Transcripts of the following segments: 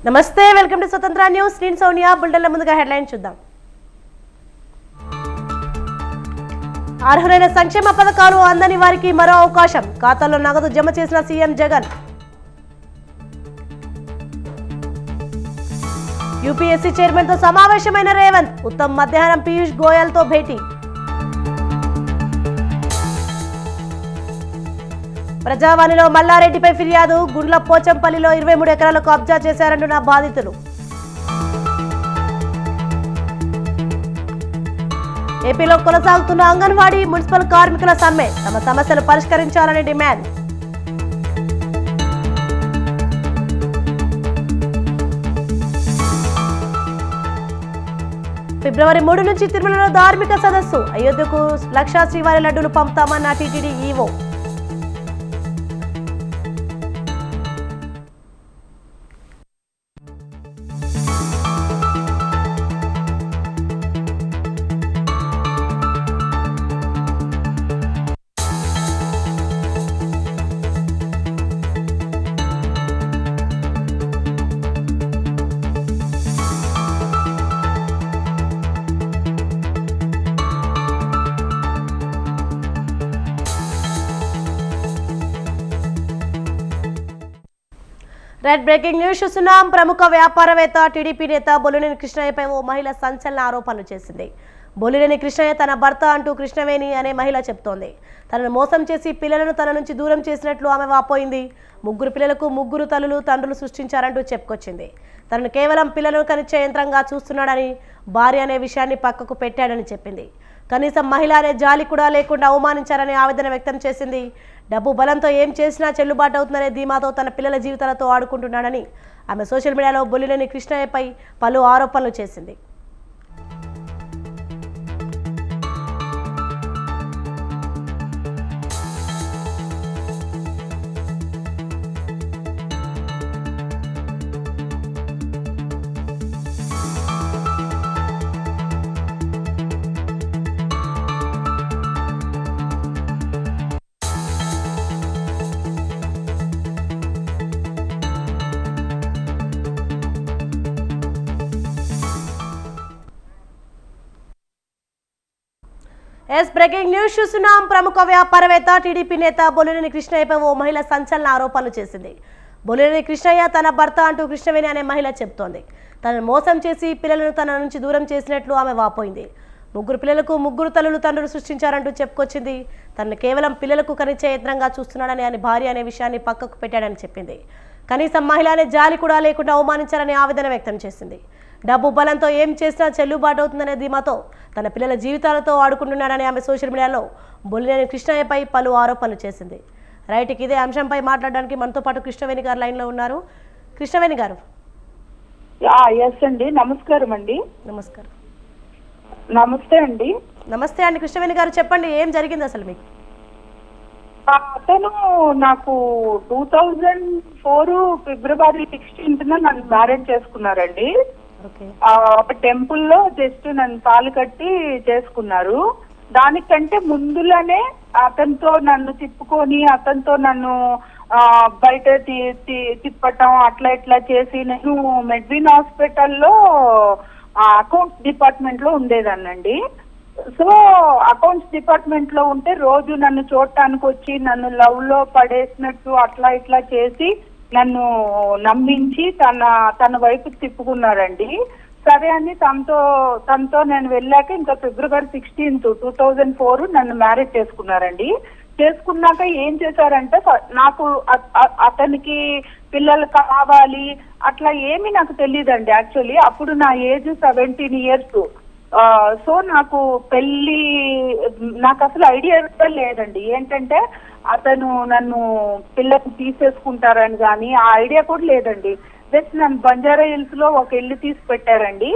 నమస్తే, welcome to స్వతంత్ర news. నేను సోనియా. బులెటిన్ల ముందుగా హెడ్లైన్ చూద్దాం. అర్హులైన సంక్షేమ పథకాలు అందని వారికి మరో అవకాశం, ఖాతాలో నగదు జమ చేసిన సీఎం జగన్. యూపీఎస్సీ చైర్మన్ తో సమావేశమైన రేవంత్, ఉత్తమ్ మధ్యాహ్నం పీయూష్ గోయల్ తో భేటీ. ప్రజావాణిలో మల్లారెడ్డిపై ఫిర్యాదు, గుండ్ల పోచంపల్లిలో 23 ఎకరాలు కబ్జా చేశారంటున్న బాధితులు. ఏపీలో కొనసాగుతున్న అంగన్వాడీ మున్సిపల్ కార్మికుల సమ్మె, తమ సమస్యలు పరిష్కరించాలని డిమాండ్. ఫిబ్రవరి 3 నుంచి తిరుమలలో ధార్మిక సదస్సు, అయోధ్యకు లక్షా శ్రీవారి లడ్డూలు పంపుతామన్న TTD EO. Red breaking news చూస్తున్నాం. ప్రముఖ వ్యాపారవేత్త టీడీపీ నేత బొలినేని కృష్ణయ్యపై ఓ మహిళ సంచలన ఆరోపణలు చేసింది. బొలినేని కృష్ణయ్య తన భర్త అంటూ కృష్ణవేణి అనే మహిళ చెప్తోంది. తనను మోసం చేసి పిల్లలను తన నుంచి దూరం చేసినట్లు ఆమె వాపోయింది. 3 పిల్లలకు 3 తల్లులు తండ్రులు సృష్టించారంటూ చెప్పుకొచ్చింది. తనను కేవలం పిల్లలను కనిచ్చే యంత్రంగా చూస్తున్నాడని, భార్య అనే విషయాన్ని పక్కకు పెట్టాడని చెప్పింది. కనీసం మహిళ అనే జాలి కూడా లేకుండా అవమానించారని ఆవేదన వ్యక్తం చేసింది. డబ్బు బలంతో ఏం చేసినా చెల్లుబాటు అవుతుందనే ధీమాతో తన పిల్లల జీవితాలతో ఆడుకుంటున్నాడని ఆమె సోషల్ మీడియాలో బొలినేని కృష్ణయ్యపై పలు ఆరోపణలు చేసింది. బ్రేకింగ్ న్యూస్ చూస్తున్నాం. ప్రముఖ వ్యాపారవేత్త టీడీపీ నేత బొలినేని కృష్ణయ్యపై ఓ మహిళ సంచలన ఆరోపణలు చేసింది. బొలినేని కృష్ణయ్య తన భర్త అంటూ కృష్ణవేణి అనే మహిళ చెప్తోంది. తనను మోసం చేసి పిల్లలను తన నుంచి దూరం చేసినట్లు ఆమె వాపోయింది. 3 పిల్లలకు 3 తల్లులు తండ్రులు సృష్టించారంటూ చెప్పుకొచ్చింది. తనను కేవలం పిల్లలకు కనిచ్చే యత్నంగా చూస్తున్నాడని, అని భార్య అనే విషయాన్ని పక్కకు పెట్టాడని చెప్పింది. కనీసం మహిళ అనే జాలి కూడా లేకుండా అవమానించారని ఆవేదన వ్యక్తం చేసింది. డబ్బు బలంతో ఏం చేసినా చెల్లుబాటు అవుతుందనే ధీమాతో తన పిల్లల జీవితాలతో ఆడుకుంటున్నాడని ఆమె సోషల్ మీడియాలో బొలినేని కృష్ణయ్యపై పలు ఆరోపణలు చేసింది. రైట్కి ఇదే అంశంపై మాట్లాడడానికి మనతో పాటు కృష్ణవేణి గారు లైన్లో ఉన్నారు. కృష్ణవేణి గారు. ఎస్ అండి, నమస్కారం అండి. నమస్కారం. నమస్తే అండి. నమస్తే అండి. కృష్ణవేణి గారు, చెప్పండి, ఏం జరిగింది అసలు మీకు? అతను నాకు 2004 ఫిబ్రవరి 16th నన్ను మ్యారేజ్ చేసుకున్నారండి. ఒక టెంపుల్లో జస్ట్ నన్ను తాళి కట్టి చేసుకున్నారు. దానికంటే ముందులోనే అతనితో నన్ను తిప్పుకొని, అతనితో నన్ను బయట తిప్పటం అట్లా ఇట్లా చేసి, నేను మెడ్విన్ హాస్పిటల్లో అకౌంట్స్ డిపార్ట్మెంట్ లో ఉండేదాన్నండి. సో అకౌంట్స్ డిపార్ట్మెంట్ లో ఉంటే రోజు నన్ను చూడటానికి వచ్చి నన్ను లవ్ లో పడేసినట్టు అట్లా ఇట్లా చేసి నన్ను నమ్మించి తన వైపు తిప్పుకున్నారండి. సరే అని తనతో నేను వెళ్ళాక ఇంకా ఫిబ్రవరి 16th 2004 నన్ను మ్యారేజ్ చేసుకున్నారండి. చేసుకున్నాక ఏం చేశారంటే, నాకు అతనికి పిల్లలు కావాలి అట్లా ఏమీ నాకు తెలియదండి. యాక్చువల్లీ అప్పుడు నా ఏజ్ 17 years. సో నాకు నాకు అసలు ఐడియా లేదండి. ఏంటంటే అతను నన్ను పిల్లలు తీసేసుకుంటారని కానీ ఆ ఐడియా కూడా లేదండి. జస్ట్ నన్ను బంజారా హిల్స్ లో ఒక ఇల్లు తీసి పెట్టారండి.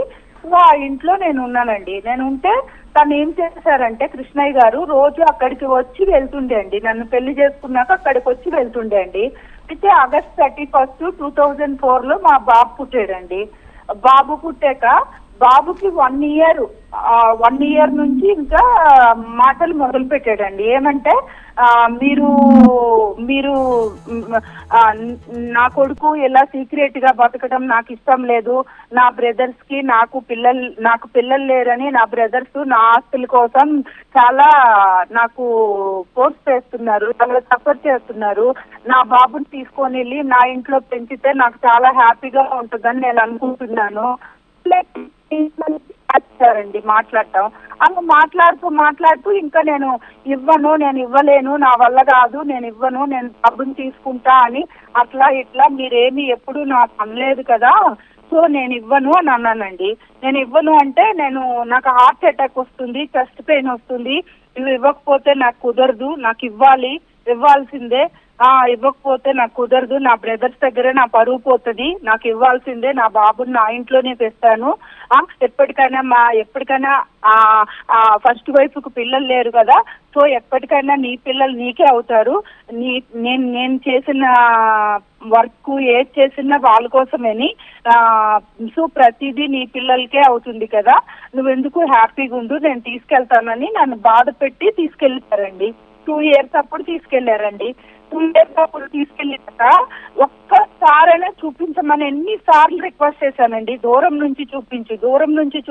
ఆ ఇంట్లో నేను ఉన్నానండి. నేను ఉంటే తను ఏం చేశారంటే, కృష్ణయ్య గారు రోజు అక్కడికి వచ్చి వెళ్తుండే అండి. నన్ను పెళ్లి చేసుకున్నాక అక్కడికి వచ్చి వెళ్తుండే అండి. అయితే August 31st 2004 మా బాబు పుట్టాడండి. బాబు పుట్టాక బాబుకి 1 ఇయర్ నుంచి ఇంకా మాటలు మొదలు పెట్టాడండి. ఏమంటే మీరు మీరు నా కొడుకు ఇలా సీక్రెట్ గా బతకడం నాకు ఇష్టం లేదు, నా బ్రదర్స్ కి నాకు పిల్లలు లేరని నా బ్రదర్స్ నా ఆస్తుల కోసం చాలా నాకు ఫోర్స్ చేస్తున్నారు, చాలా సఫర్ చేస్తున్నారు. నా బాబుని తీసుకొని వెళ్ళి నా ఇంట్లో పెంచితే నాకు చాలా హ్యాపీగా ఉంటుందని నేను అనుకుంటున్నాను వచ్చారండి మాట్లాడటం. అలా మాట్లాడుతూ ఇంకా నేను ఇవ్వలేను, నా వల్ల కాదు, నేను ఇవ్వను, నేను డబ్బుని తీసుకుంటా అని అట్లా ఇట్లా మీరేమి ఎప్పుడు నాకు అనలేదు కదా, సో నేను ఇవ్వను అని అన్నానండి. నేను ఇవ్వను అంటే నాకు హార్ట్ అటాక్ వస్తుంది, చెస్ట్ పెయిన్ వస్తుంది, నువ్వు ఇవ్వకపోతే నాకు కుదరదు, నాకు ఇవ్వాల్సిందే, ఇవ్వకపోతే నాకు కుదరదు, నా బ్రదర్స్ దగ్గరే నా పరువు పోతుంది, నాకు ఇవ్వాల్సిందే, నా బాబుని నా ఇంట్లోనే తెస్తాను, ఎప్పటికైనా ఫస్ట్ వైఫ్ కు పిల్లలు లేరు కదా, సో ఎప్పటికైనా నీ పిల్లలు నీకే అవుతారు, నేను చేసిన వర్క్ ఏది చేసినా వాళ్ళ కోసమని, సో ప్రతిదీ నీ పిల్లలకే అవుతుంది కదా, నువ్వెందుకు హ్యాపీగా ఉండు, నేను తీసుకెళ్తానని నన్ను బాధ పెట్టి తీసుకెళ్తారండి. 2 years అప్పుడు తీసుకెళ్లారండి. 2 years అప్పుడు తీసుకెళ్ళాక ఒక్కసారైనా చూపించమని ఎన్నిసార్లు రిక్వెస్ట్ చేశానండి. దూరం నుంచి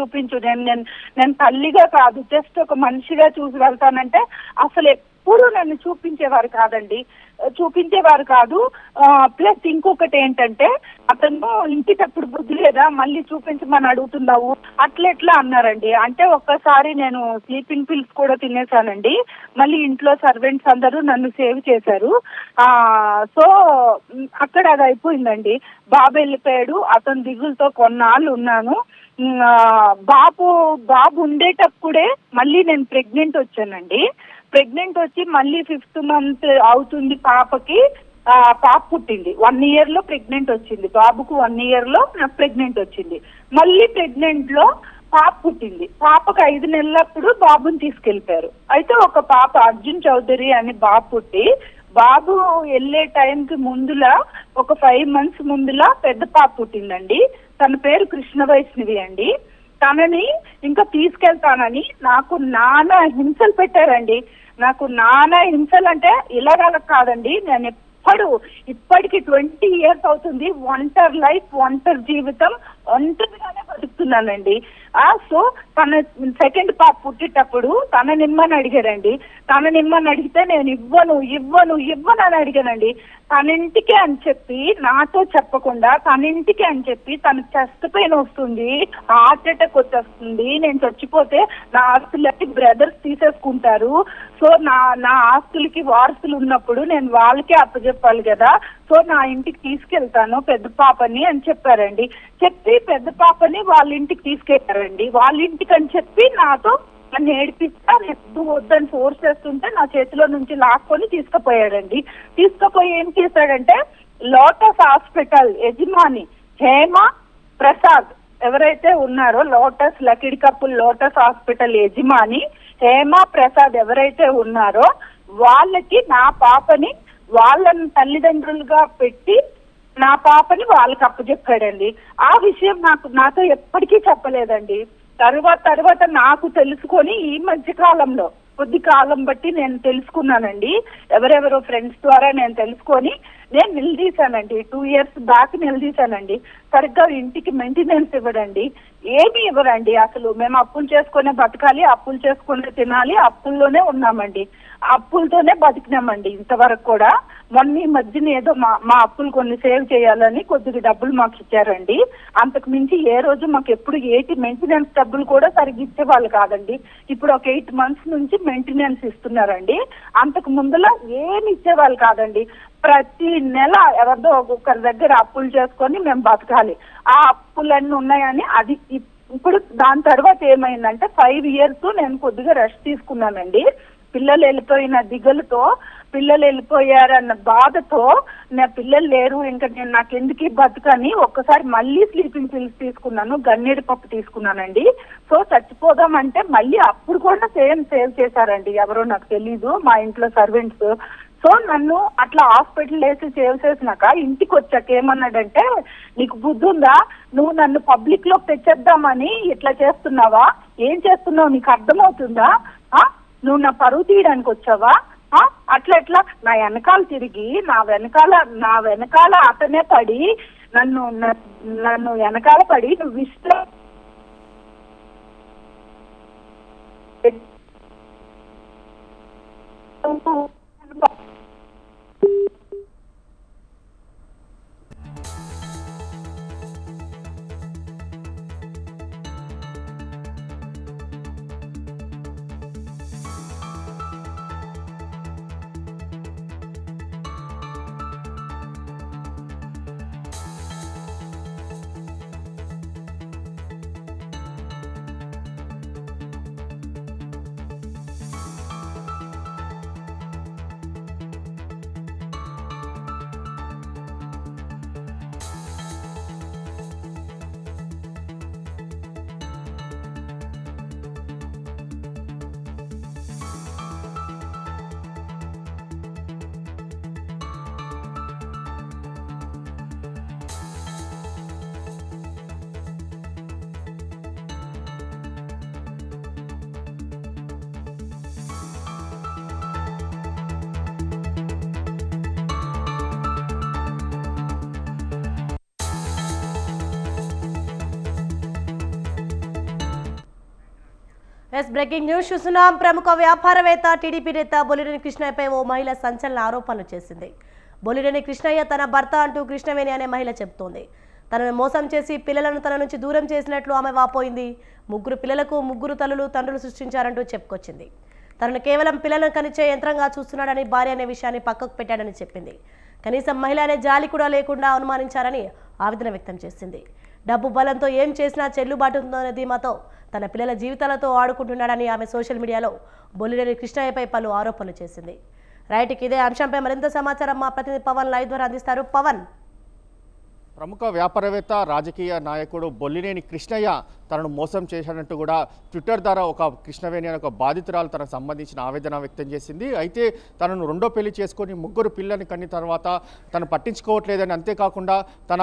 చూపించు, నేను తల్లిగా కాదు, జస్ట్ ఒక మనిషిగా చూసి వెళ్తానంటే అసలు ఎప్పుడు నన్ను చూపించేవారు కాదు. ప్లస్ ఇంకొకటి ఏంటంటే, అతను ఇంటికప్పుడు బుద్ధి లేదా మళ్ళీ చూపించమని అడుగుతున్నావు అట్లెట్లా అన్నారండి. అంటే ఒక్కసారి నేను స్లీపింగ్ పిల్స్ కూడా తినేసానండి. మళ్ళీ ఇంట్లో సర్వెంట్స్ అందరూ నన్ను సేవ్ చేశారు. సో అక్కడ అది అయిపోయిందండి. బాబు వెళ్ళిపోయాడు. అతను దిగులతో కొన్నాళ్ళు ఉన్నాను. బాబు ఉండేటప్పుడే మళ్ళీ నేను ప్రెగ్నెంట్ వచ్చానండి. ప్రెగ్నెంట్ వచ్చి మళ్ళీ 5th month అవుతుంది పాపకి. పాప పుట్టింది. 1 year లో ప్రెగ్నెంట్ వచ్చింది బాబుకు. 1 year లో నాకు ప్రెగ్నెంట్ వచ్చింది. మళ్ళీ ప్రెగ్నెంట్ లో పాప పుట్టింది. పాపకు 5 నెలలప్పుడు బాబుని తీసుకెళ్లిపారు. అయితే ఒక పాప అర్జున్ చౌదరి అని బాబు పుట్టి, బాబు వెళ్ళే టైంకి ముందులా ఒక 5 months ముందులా పెద్ద పాప పుట్టిందండి. తన పేరు కృష్ణ వైష్ణవి అండి. తనని ఇంకా తీసుకెళ్తానని నాకు నానా హింసలు పెట్టారండి. నాకు నానా హింసలు అంటే ఇలాగ కాదండి. నేను ఇప్పటికి 20 years అవుతుంది. ఒంటరి జీవితం, ఒంటరిగానే బతుకుతున్నానండి. సో తన సెకండ్ పాప పుట్టేటప్పుడు తన నిమ్మని అడిగారండి. తన నిమ్మని అడిగితే నేను ఇవ్వను అని అడిగానండి. తనింటికి అని చెప్పి, నాతో చెప్పకుండా తనింటికి అని చెప్పి, తన చెస్ట్ పెయిన్ వస్తుంది, హార్ట్ అటాక్ వచ్చేస్తుంది, నేను చచ్చిపోతే నా ఆస్తులకి బ్రదర్స్ తీసేసుకుంటారు, సో నా ఆస్తులకి వారసులు ఉన్నప్పుడు నేను వాళ్ళకే అప్పచెప్పాలి కదా, సో నా ఇంటికి తీసుకెళ్తాను పెద్ద పాపని అని చెప్పారండి. చెప్పి పెద్ద పాపని వాళ్ళ ఇంటికి తీసుకెళ్లారండి. వాళ్ళ ఇంటికి అని చెప్పి నాతో నన్ను ఏడిపిస్తా, నేను వద్దని ఫోర్స్ చేస్తుంటే నా చేతిలో నుంచి లాక్కొని తీసుకుపోయాడండి. తీసుకుపోయి ఏం చేశాడంటే, లోటస్ హాస్పిటల్ యజమాని హేమ ప్రసాద్ ఎవరైతే ఉన్నారో, లకిడి కప్పుల్ లోటస్ హాస్పిటల్ యజమాని హేమ ప్రసాద్ ఎవరైతే ఉన్నారో వాళ్ళకి నా పాపని వాళ్ళని తల్లిదండ్రులుగా పెట్టి నా పాపని వాళ్ళకి అప్పచెప్పాడండి. ఆ విషయం నాతో ఎప్పటికీ చెప్పలేదండి. తర్వాత నాకు తెలుసుకొని ఈ మధ్య కాలంలో కొద్ది కాలం బట్టి నేను తెలుసుకున్నానండి. ఎవరెవరో ఫ్రెండ్స్ ద్వారా నేను తెలుసుకొని నేను నిలదీశానండి. 2 years బ్యాక్ నిలదీశానండి. సరిగ్గా ఇంటికి మెయింటెనెన్స్ ఇవ్వడండి, ఏమి ఇవ్వరండి. అసలు మేము అప్పులు చేసుకునే బతకాలి, అప్పులు చేసుకునే తినాలి, అప్పుల్లోనే ఉన్నామండి, అప్పులతోనే బతికినామండి ఇంతవరకు కూడా. మొన్న ఈ మధ్యన ఏదో మా అప్పులు కొన్ని సేవ్ చేయాలని కొద్దిగా డబ్బులు మాకు ఇచ్చారండి. అంతకు మించి ఏ రోజు మాకు ఎప్పుడు మెయింటెనెన్స్ డబ్బులు కూడా సరిగ్గా ఇచ్చేవాళ్ళు కాదండి. ఇప్పుడు ఒక 8 months నుంచి మెయింటెనెన్స్ ఇస్తున్నారండి. అంతకు ముందులా ఏమి ఇచ్చేవాళ్ళు కాదండి. ప్రతి నెల ఎవరిదో ఒక్కొక్కరి దగ్గర అప్పులు చేసుకొని మేము బతకాలి. ఆ అప్పులన్నీ ఉన్నాయని అది ఇప్పుడు దాని తర్వాత ఏమైందంటే 5 years నేను కొద్దిగా రెస్ట్ తీసుకున్నానండి. పిల్లలు వెళ్ళిపోయిన దిగులుతో, పిల్లలు వెళ్ళిపోయారన్న బాధతో, నా పిల్లలు లేరు ఇంకా నేను నాకెందుకు బతుకని ఒక్కసారి మళ్ళీ స్లీపింగ్ పిల్స్ తీసుకున్నాను, గన్నేరు పప్పు తీసుకున్నానండి. సో చచ్చిపోదామంటే మళ్ళీ అప్పుడు కూడా సేవ్ చేశారండి ఎవరో నాకు తెలీదు, మా ఇంట్లో సర్వెంట్స్. సో నన్ను అట్లా హాస్పిటల్ వేసి చేసేసినాక ఇంటికి వచ్చాక ఏమన్నాడంటే, నీకు బుద్ధి ఉందా, నువ్వు నన్ను పబ్లిక్ లో తెచ్చేద్దామని ఇట్లా చేస్తున్నావా, ఏం చేస్తున్నావు నీకు అర్థమవుతుందా, నువ్వు నా పరువు తీయడానికి వచ్చావా, అట్లా ఎట్లా నా వెనకాల తిరిగి నా వెనకాల అతనే పడి నన్ను వెనకాల పడి నువ్వు ఇష్టం బ్రేకింగ్ న్యూస్ చూస్తున్నాం. ప్రముఖ వ్యాపారవేత్త టీడీపీ నేత బొలినేని కృష్ణయ్యపై ఓ మహిళ సంచలన ఆరోపణలు చేసింది. బొలినేని కృష్ణయ్య తన భర్త అంటూ కృష్ణవేణి అనే మహిళ చెబుతోంది. తనను మోసం చేసి పిల్లలను తన నుంచి దూరం చేసినట్లు ఆమె వాపోయింది. 3 పిల్లలకు 3 తల్లులు తండ్రులు సృష్టించారంటూ చెప్పుకొచ్చింది. తనను కేవలం పిల్లలను కనిచే యంత్రంగా చూస్తున్నాడని, భార్య అనే విషయాన్ని పక్కకు పెట్టాడని చెప్పింది. కనీసం మహిళ అనే జాలి కూడా లేకుండా అనుమానించారని ఆవేదన వ్యక్తం చేసింది. డబ్బు బలంతో ఏం చేసినా చెల్లుబాటు ఉందనే ధీమాతో తన పిల్లల జీవితాలతో ఆడుకుంటున్నాడని ఆమె సోషల్ మీడియాలో బొలినేని కృష్ణయ్యపై పలు ఆరోపణలు చేసింది. రైట్కి ఇదే అంశంపై మరింత సమాచారం మా ప్రతినిధి పవన్ లైవ్ ద్వారా అందిస్తారు. పవన్. ప్రముఖ వ్యాపారవేత్త రాజకీయ నాయకుడు బొలినేని కృష్ణయ్య తనను మోసం చేశాడంటూ కూడా ట్విట్టర్ ద్వారా ఒక కృష్ణవేణి అనే ఒక బాధితురాలు తనకు సంబంధించిన ఆవేదన వ్యక్తం చేసింది. అయితే తనను 2వ పెళ్లి చేసుకొని 3 పిల్లల్ని కన్న తర్వాత తను పట్టించుకోవట్లేదని, అంతేకాకుండా తన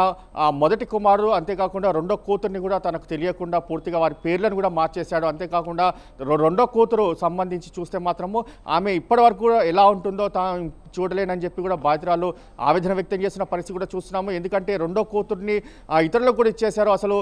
మొదటి కుమారుడు అంతేకాకుండా 2వ కూతుర్ని కూడా తనకు తెలియకుండా పూర్తిగా వారి పేర్లను కూడా మార్చేశాడు. అంతేకాకుండా 2వ కూతురు సంబంధించి చూస్తే మాత్రము ఆమె ఇప్పటి వరకు కూడా ఎలా ఉంటుందో తాను చూడలేనని చెప్పి కూడా బాధితురాలు ఆవేదన వ్యక్తం చేసిన పరిస్థితి కూడా చూస్తున్నాము. ఎందుకంటే 2వ కూతుర్ని ఇతరులకు కూడా ఇచ్చేశారు. అసలు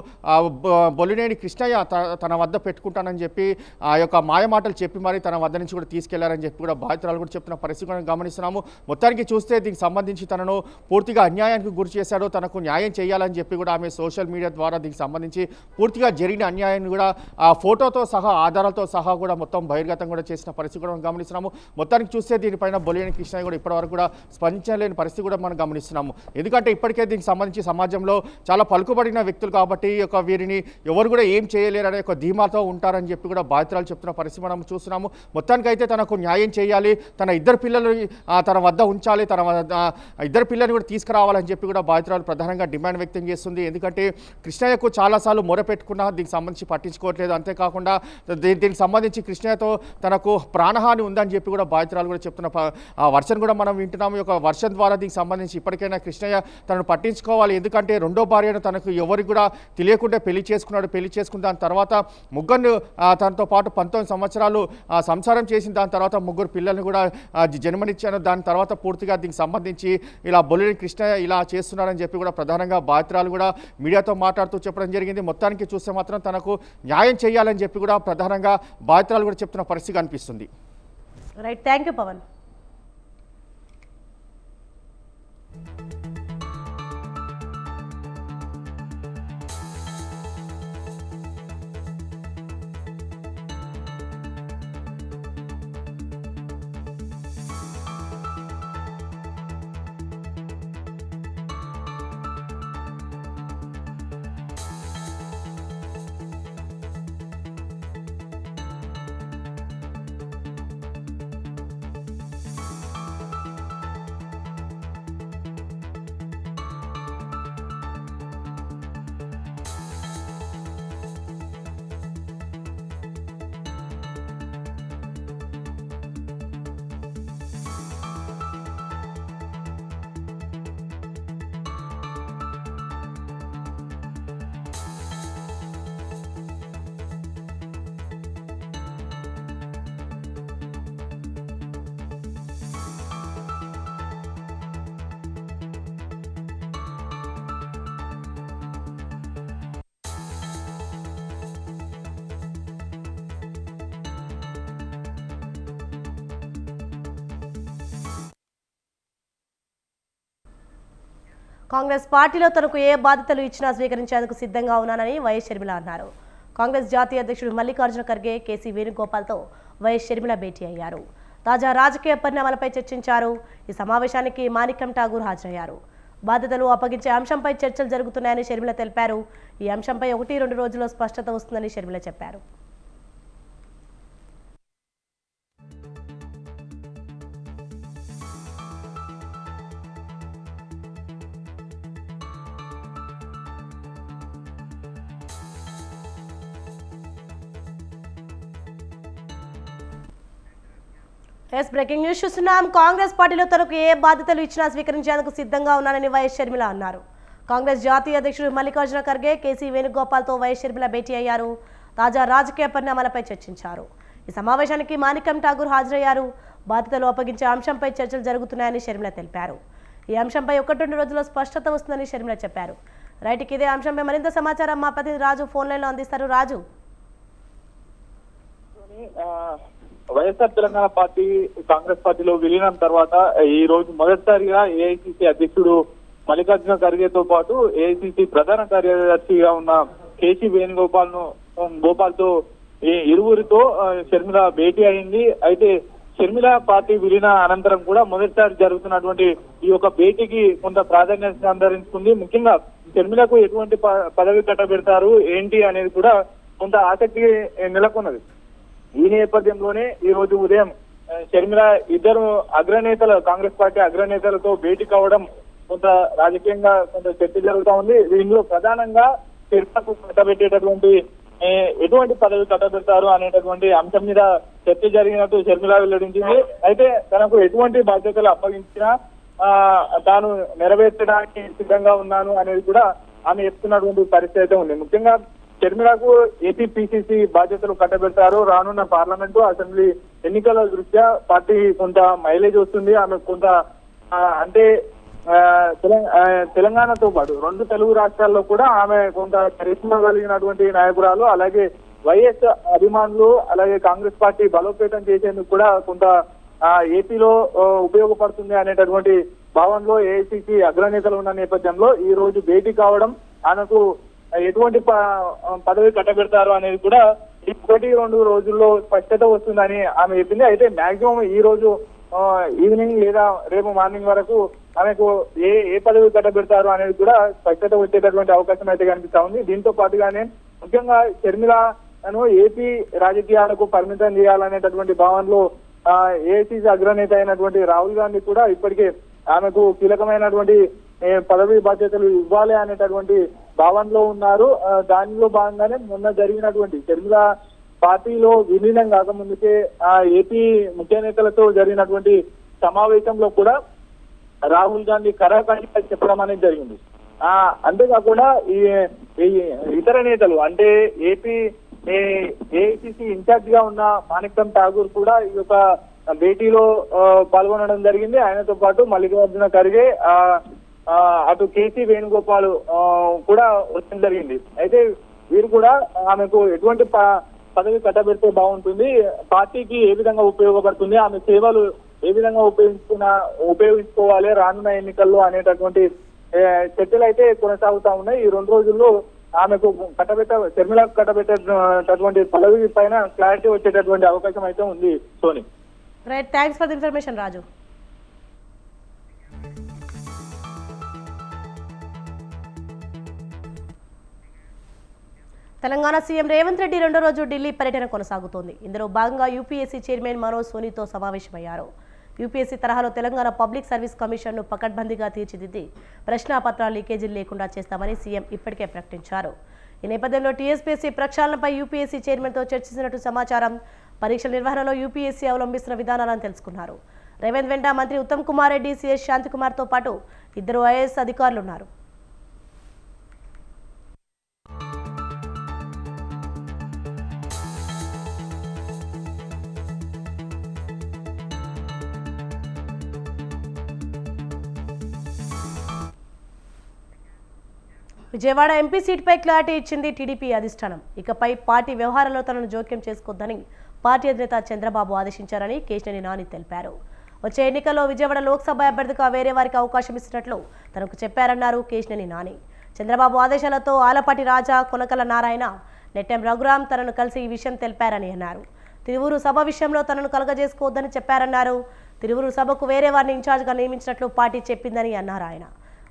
బొలినేని కృష్ణయ్య తన వద్ద పెట్టుకుంటానని చెప్పి ఆ యొక్క మాయమాటలు చెప్పి మరి తన వద్ద నుంచి కూడా తీసుకెళ్లారని చెప్పి కూడా బాధితురాలు కూడా చెప్తున్న పరిస్థితి కూడా గమనిస్తున్నాము. మొత్తానికి చూస్తే దీనికి సంబంధించి తనను పూర్తిగా అన్యాయానికి గురి చేశాడు, తనకు న్యాయం చేయాలని చెప్పి కూడా ఆమె సోషల్ మీడియా ద్వారా దీనికి సంబంధించి పూర్తిగా జరిగిన అన్యాయాన్ని కూడా ఆ ఫోటోతో సహా ఆధారాలతో సహా కూడా మొత్తం బహిర్గతం కూడా చేసిన పరిస్థితి కూడా గమనిస్తున్నాము. మొత్తానికి చూస్తే దీనిపైన బొలినేని కృష్ణయ్య కూడా ఇప్పటివరకు కూడా స్పందించలేని పరిస్థితి కూడా మనం గమనిస్తున్నాము. ఎందుకంటే ఇప్పటికే దీనికి సంబంధించి సమాజంలో చాలా పలుకుబడిన వ్యక్తులు కాబట్టి వీరిని ఎవరు కూడా ఏం చేయలేరనే ఒక ధీమాతో ఉంటారని చెప్పి కూడా బాధితురాలు చెప్తున్న పరిస్థితి మనం చూస్తున్నాము. మొత్తానికైతే తనకు న్యాయం చేయాలి, తన 2 పిల్లలు తన వద్ద ఉంచాలి, తన 2 పిల్లల్ని కూడా తీసుకురావాలని చెప్పి కూడా బాధితురాలు ప్రధానంగా డిమాండ్ వ్యక్తం చేస్తుంది. ఎందుకంటే కృష్ణయ్యకు చాలాసార్లు మొరపెట్టుకున్నా దీనికి సంబంధించి పట్టించుకోవట్లేదు. అంతేకాకుండా దీనికి సంబంధించి కృష్ణయ్యతో తనకు ప్రాణహాని ఉందని చెప్పి కూడా బాధితురాలు కూడా చెప్తున్న వర్షన్ కూడా మనం వింటున్నాము. ఈ యొక్క వర్షన్ ద్వారా దీనికి సంబంధించి ఇప్పటికైనా కృష్ణయ్య తనను పట్టించుకోవాలి. ఎందుకంటే 2వ భార్యను తనకు ఎవరికి కూడా తెలియకుండా పెళ్లి చేసుకున్నాడు. పెళ్లి చేసుకున్న దాని తర్వాత 3 తనతో పాటు 19 సంవత్సరాలు సంసారం చేసిన దాని తర్వాత 3 పిల్లల్ని కూడా జన్మనిచ్చాను. దాని తర్వాత పూర్తిగా దీనికి సంబంధించి ఇలా బొలినేని కృష్ణయ్య ఇలా చేస్తున్నారని చెప్పి కూడా ప్రధానంగా బాధితురాలు కూడా మీడియాతో మాట్లాడుతూ చెప్పడం జరిగింది. మొత్తానికి చూస్తే మాత్రం తనకు న్యాయం చేయాలని చెప్పి కూడా ప్రధానంగా బాధితురాలు కూడా చెప్తున్న పరిస్థితి కనిపిస్తుంది. Right, thank you Pavan. Congress పార్టీలో తనకు ఏ బాధ్యతలు ఇచ్చినా స్వీకరించేందుకు సిద్ధంగా ఉన్నానని వైఎస్ షర్మిల అన్నారు. కాంగ్రెస్ జాతీయ అధ్యక్షుడు మల్లికార్జున ఖర్గే, కేసీ వేణుగోపాల్తో వైఎస్ షర్మిల భేటీ అయ్యారు. తాజా రాజకీయ పరిణామాలపై చర్చించారు. ఈ సమావేశానికి మాణిక్యం ఠాగూర్ హాజరయ్యారు. బాధ్యతలు అప్పగించే అంశంపై చర్చలు జరుగుతున్నాయని షర్మిల తెలిపారు. ఈ అంశంపై 1-2 రోజుల్లో స్పష్టత వస్తుందని షర్మిల చెప్పారు. బ్రేకింగ్ న్యూస్ చూస్తున్నాం. కాంగ్రెస్ పార్టీలో తనకు ఏ బాధ్యతలు ఇచ్చినా స్వీకరించేందుకు సిద్ధంగా ఉన్నానని వైఎస్ షర్మిల అన్నారు. కాంగ్రెస్ జాతీయ అధ్యక్షుడు మల్లికార్జున ఖర్గే, కేసీ వేణుగోపాల్తో వైఎస్ షర్మిల భేటీ అయ్యారు. తాజా రాజకీయ పరిణామాలపై చర్చించారు. ఈ సమావేశానికి మాణిక్యం ఠాగూర్ హాజరయ్యారు. బాధ్యతలు అప్పగించే అంశంపై చర్చలు జరుగుతున్నాయని షర్మిల తెలిపారు. ఈ అంశంపై 1-2 రోజుల్లో స్పష్టత వస్తుందని షర్మిల చెప్పారు. రైట్, ఇదే అంశంపై మరింత సమాచారం మా ప్రతినిధి రాజు ఫోన్ లైన్లో అందిస్తారు. రాజు, వైఎస్ఆర్ తెలంగాణ పార్టీ కాంగ్రెస్ పార్టీలో విలీనం తర్వాత ఈ రోజు మొదటిసారిగా ఏఐసిసి అధ్యక్షుడు మల్లికార్జున ఖర్గేతో పాటు ఏఐసిసి ప్రధాన కార్యదర్శిగా ఉన్న కేసీ వేణుగోపాల్తో ఈ ఇరువురితో షర్మిల భేటీ అయింది. అయితే షర్మిల పార్టీ విలీన అనంతరం కూడా మొదటిసారి జరుగుతున్నటువంటి ఈ యొక్క భేటీకి కొంత ప్రాధాన్యత సంతరించుకుంది. ముఖ్యంగా షర్మిలకు ఎటువంటి పదవి కట్టబెడతారు ఏంటి అనేది కూడా కొంత ఆసక్తి నెలకొన్నది. ఈ నేపథ్యంలోనే ఈ రోజు ఉదయం షర్మిల ఇద్దరు అగ్రనేతలు, కాంగ్రెస్ పార్టీ అగ్రనేతలతో భేటీ కావడం కొంత రాజకీయంగా కొంత చర్చ జరుగుతూ ఉంది. దీనిలో ప్రధానంగా షర్మిలకు కట్టబెట్టేటటువంటి ఎటువంటి పదవి కట్టబెడతారు అనేటటువంటి అంశం మీద చర్చ జరిగినట్టు షర్మిల వెల్లడించింది. అయితే తనకు ఎటువంటి బాధ్యతలు అప్పగించినా తాను నెరవేర్చడానికి సిద్ధంగా ఉన్నాను అనేది కూడా ఆమె చెప్తున్నటువంటి పరిస్థితి అయితే ఉంది. ముఖ్యంగా షర్మిలకు ఏపీ పిసిసి బాధ్యతలు కట్టబెడతారు. రానున్న పార్లమెంటు, అసెంబ్లీ ఎన్నికల దృష్ట్యా పార్టీ కొంత మైలేజ్ వస్తుంది. ఆమె కొంత అంటే తెలంగాణతో పాటు 2 తెలుగు రాష్ట్రాల్లో కూడా ఆమె కొంత చరిష్మా కలిగినటువంటి నాయకురాలు. అలాగే వైఎస్ అభిమానులు, అలాగే కాంగ్రెస్ పార్టీ బలోపేతం చేసేందుకు కూడా కొంత ఏపీలో ఉపయోగపడుతుంది అనేటటువంటి భావనలో ఏఐసిసి అగ్రనేతలు ఉన్న నేపథ్యంలో ఈ రోజు భేటీ కావడం, ఆమెకు ఎటువంటి పదవి కట్టబెడతారు అనేది కూడా 1-2 రోజుల్లో స్పష్టత వస్తుందని ఆమె చెప్పింది. అయితే మాక్సిమం ఈ రోజు ఈవినింగ్ లేదా రేపు మార్నింగ్ వరకు ఆమెకు ఏ పదవి కట్టబెడతారు అనేది కూడా స్పష్టత వచ్చేటటువంటి అవకాశం అయితే కనిపిస్తా ఉంది. దీంతో పాటుగానే ముఖ్యంగా షర్మిలను ఏపీ రాజకీయాలకు పరిమితం చేయాలనేటటువంటి భావనలో ఏఐసిసి అగ్రనేత అయినటువంటి రాహుల్ గాంధీ కూడా ఇప్పటికే ఆమెకు కీలకమైనటువంటి పదవి బాధ్యతలు ఇవ్వాలి అనేటటువంటి భావనలో ఉన్నారు. దానిలో భాగంగానే మొన్న జరిగినటువంటి షర్మిల పార్టీలో విలీనం కాకముందుకే ఏపీ ముఖ్య నేతలతో జరిగినటువంటి సమావేశంలో కూడా రాహుల్ గాంధీ ఖరాఖండిగా చెప్పడం అనేది జరిగింది. అంతేకాకుండా ఈ ఇతర నేతలు అంటే ఏఐసిసి ఇన్ఛార్జ్ గా ఉన్న మాణిక్యం ఠాగూర్ కూడా ఈ యొక్క భేటీలో పాల్గొనడం జరిగింది. ఆయనతో పాటు మల్లికార్జున ఖర్గే, అటు కేసీ వేణుగోపాల్ కూడా వచ్చడం జరిగింది. అయితే వీరు కూడా ఆమెకు ఎటువంటి పదవి కట్టబెడితే బాగుంటుంది, పార్టీకి ఏ విధంగా ఉపయోగపడుతుంది, ఆమె సేవలు ఏ విధంగా ఉపయోగించుకోవాలి రానున్న ఎన్నికల్లో అనేటటువంటి చర్చలు అయితే కొనసాగుతా ఉన్నాయి. ఈ 2 రోజుల్లో ఆమెకు షర్మిలకు కట్టబెట్టేటటువంటి పదవి పైన క్లారిటీ వచ్చేటటువంటి అవకాశం అయితే ఉంది. Soni, right, thanks for the information Raju. Telangana CM Revanth Reddy 2వ రోజు ఢిల్లీ పర్యటన కొనసాగుతోంది. ఇందులో భాగంగా యూపీఎస్సీ చైర్మన్ మనోజ్ సోనీతో సమావేశమయ్యారు. యూపీఎస్సీ తరహాలో తెలంగాణ పబ్లిక్ సర్వీస్ కమిషన్ను పకడ్బందీగా తీర్చిదిద్ది ప్రశ్నాపత్రాల లీకేజీలు లేకుండా చేస్తామని సీఎం ఇప్పటికే ప్రకటించారు. ఈ నేపథ్యంలో టీఎస్పీఎస్సీ ప్రక్షాళనపై యూపీఎస్సీ చైర్మన్తో చర్చించినట్టు సమాచారం. పరీక్షల నిర్వహణలో యూపీఎస్సీ అవలంబిస్తున్న విధానాలను తెలుసుకున్నారు. రేవంత్ వెంట మంత్రి ఉత్తమ్ కుమార్ రెడ్డి, సిఎస్ శాంతికుమార్తో పాటు 2 ఐఏఎస్ అధికారులు ఉన్నారు. విజయవాడ ఎంపీ సీట్పై క్లారిటీ ఇచ్చింది టీడీపీ అధిష్టానం. ఇకపై పార్టీ వ్యవహారాల్లో తనను జోక్యం చేసుకోవద్దని పార్టీ అధినేత చంద్రబాబు ఆదేశించారని కేశినేని నాని తెలిపారు. వచ్చే ఎన్నికల్లో విజయవాడ లోక్సభ అభ్యర్థిగా వేరే వారికి అవకాశం ఇచ్చినట్లు తనకు చెప్పారన్నారు కేశినేని నాని. చంద్రబాబు ఆదేశాలతో ఆలపాటి రాజా, కొనకల నారాయణ, నెట్టెం రఘురాం తనను కలిసి ఈ విషయం తెలిపారని అన్నారు. తిరువూరు సభ విషయంలో తనను కలగజేసుకోవద్దని చెప్పారన్నారు. తిరువూరు సభకు వేరే వారిని ఇన్ఛార్జ్గా నియమించినట్లు పార్టీ చెప్పిందని అన్నారు ఆయన.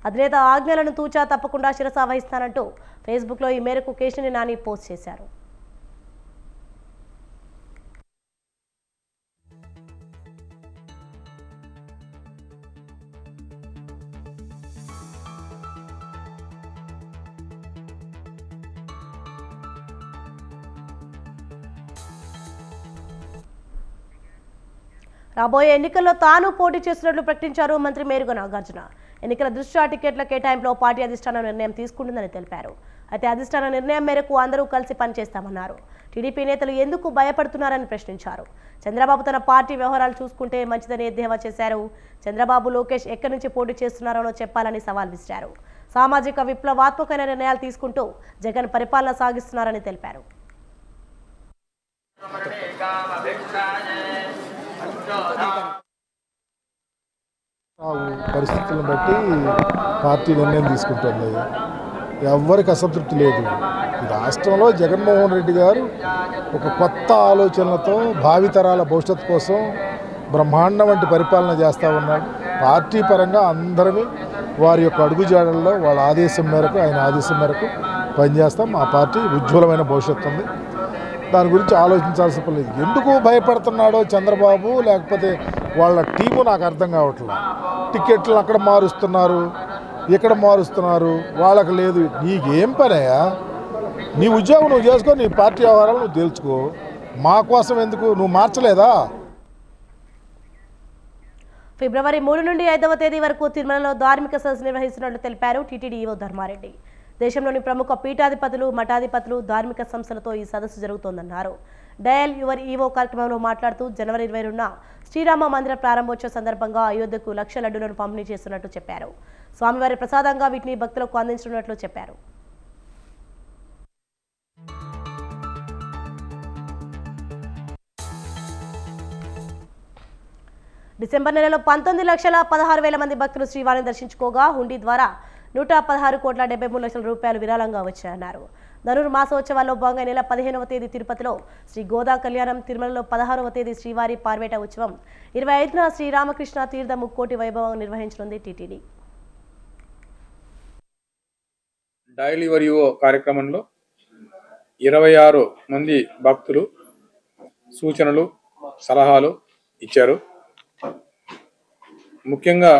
అధినేత ఆజ్ఞలను తూచా తప్పకుండా శిరస వహిస్తానంటూ ఫేస్బుక్లో ఈ మేరకు కేశినేని నాని పోస్ట్ చేశారు. రాబోయే ఎన్నికల్లో తాను పోటీ చేస్తున్నట్లు ప్రకటించారు మంత్రి మేరుగ నాగార్జున. ఎన్నికల దృష్ట్యా టికెట్ల కేటాయింపులో పార్టీ అధిష్టానం నిర్ణయం తీసుకుంటుందని తెలిపారు. అయితే అధిష్టాన నిర్ణయం మేరకు అందరూ కలిసి పనిచేస్తామన్నారు. టీడీపీ నేతలు ఎందుకు భయపడుతున్నారని ప్రశ్నించారు. చంద్రబాబు తన పార్టీ వ్యవహారాలు చూసుకుంటే మంచిదని ఎద్దేవా చేశారు. చంద్రబాబు, లోకేష్ ఎక్కడి నుంచి పోటీ చేస్తున్నారో చెప్పాలని సవాల్ విసిరారు. సామాజిక విప్లవాత్మకమైన నిర్ణయాలు తీసుకుంటూ జగన్ పరిపాలన సాగిస్తున్నారని తెలిపారు. పరిస్థితులను బట్టి పార్టీ నిర్ణయం తీసుకుంటుంది. ఎవ్వరికి అసంతృప్తి లేదు. ఈ రాష్ట్రంలో జగన్మోహన్ రెడ్డి గారు ఒక కొత్త ఆలోచనలతో భావితరాల భవిష్యత్తు కోసం బ్రహ్మాండం వంటి పరిపాలన చేస్తూ ఉన్నాడు. పార్టీ పరంగా అందరమీ వారి యొక్క అడుగుజాడల్లో వాళ్ళ ఆదేశం మేరకు, ఆయన ఆదేశం మేరకు పనిచేస్తాం. ఆ పార్టీ ఉజ్వలమైన భవిష్యత్తు ఉంది. దాని గురించి ఆలోచించాల్సిన పని లేదు. ఎందుకు భయపడుతున్నాడో చంద్రబాబు లేకపోతే వాళ్ళ టీము నాకు అర్థం కావట్లేదు. టికెట్లు అక్కడ మారుస్తున్నారు, ఇక్కడ మారుస్తున్నారు, వాళ్ళకి లేదు. నీకేం పనయ్యా? నీ ఉద్యోగం నువ్వు చేసుకో, నీ పార్టీ వ్యవహారాలు నువ్వు తెలుసుకో. మా కోసం ఎందుకు? నువ్వు మార్చలేదా? ఫిబ్రవరి 3 నుండి 5వ తేదీ వరకు తిరుమలలో ధార్మిక సదస్సు నిర్వహిస్తున్నట్లు తెలిపారు టీటీడీ ఈవో ధర్మారెడ్డి. దేశంలోని ప్రముఖ పీఠాధిపతులు, మఠాధిపతులు, ధార్మిక సంస్థలతో ఈ సదస్సు జరుగుతోందన్నారు. డయల్ యువర్ ఈవో కార్యక్రమంలో మాట్లాడుతూ జనవరి 22న శ్రీరామ మందిర ప్రారంభోత్సవ సందర్భంగా అయోధ్యకు 1,00,000 లడ్డూలను పంపిణీ చేస్తున్నట్టు చెప్పారు. స్వామివారి ప్రసాదంగా వీటిని భక్తులకు అందించనున్నట్లు చెప్పారు. డిసెంబర్ నెలలో 19,16,000 మంది భక్తులు శ్రీవారిని దర్శించుకోగా హుండీ ద్వారా 116,73,00,000 రూపాయలు విరాళంగా వచ్చాయన్నారు. ధనుర్ మాసోత్సవాల్లో భాగంగా నెల 15వ తేదీ తిరుపతిలో శ్రీ గోదా కళ్యాణం, తిరుమలలో 16వ తేదీ శ్రీవారి పార్వేట ఉత్సవం, 25న శ్రీరామకృష్ణ తీర్థ ముక్కోటి వైభవం నిర్వహించనుంది టీటీడీ. డైలీ యువర్ కార్యక్రమంలో 26 మంది భక్తులు సూచనలు, సలహాలు ఇచ్చారు. ముఖ్యంగా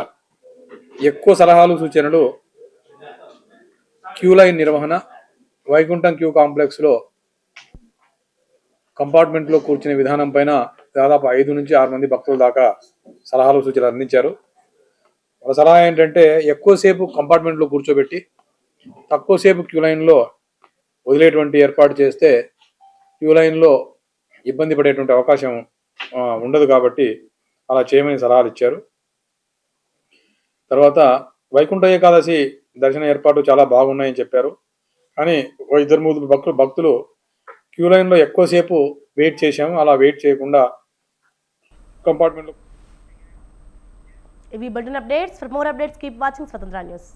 ఎక్కువ సలహాలు, సూచనలు క్యూ లైన్ నిర్వహణ, వైకుంఠం క్యూ కాంప్లెక్స్లో కంపార్ట్మెంట్లో కూర్చునే విధానం పైన దాదాపు 5 నుంచి 6 మంది భక్తుల దాకా సలహాలు, సూచనలు అందించారు. వాళ్ళ సలహా ఏంటంటే ఎక్కువసేపు కంపార్ట్మెంట్లో కూర్చోబెట్టి తక్కువసేపు క్యూ లైన్లో వదిలేటువంటి ఏర్పాటు చేస్తే క్యూ లైన్లో ఇబ్బంది పడేటువంటి అవకాశం ఉండదు కాబట్టి అలా చేయమని సలహాలు ఇచ్చారు. తర్వాత వైకుంఠ ఏకాదశి దర్శన ఏర్పాటు చాలా బాగున్నాయని చెప్పారు. కానీ 2-3 భక్తులు క్యూ లైన్లో ఎక్కువసేపు వెయిట్ చేశాము. అలా వెయిట్ చేయకుండా కంపార్ట్మెంట్లో. ఇవి bulletin updates. For more updates keep watching స్వతంత్ర న్యూస్.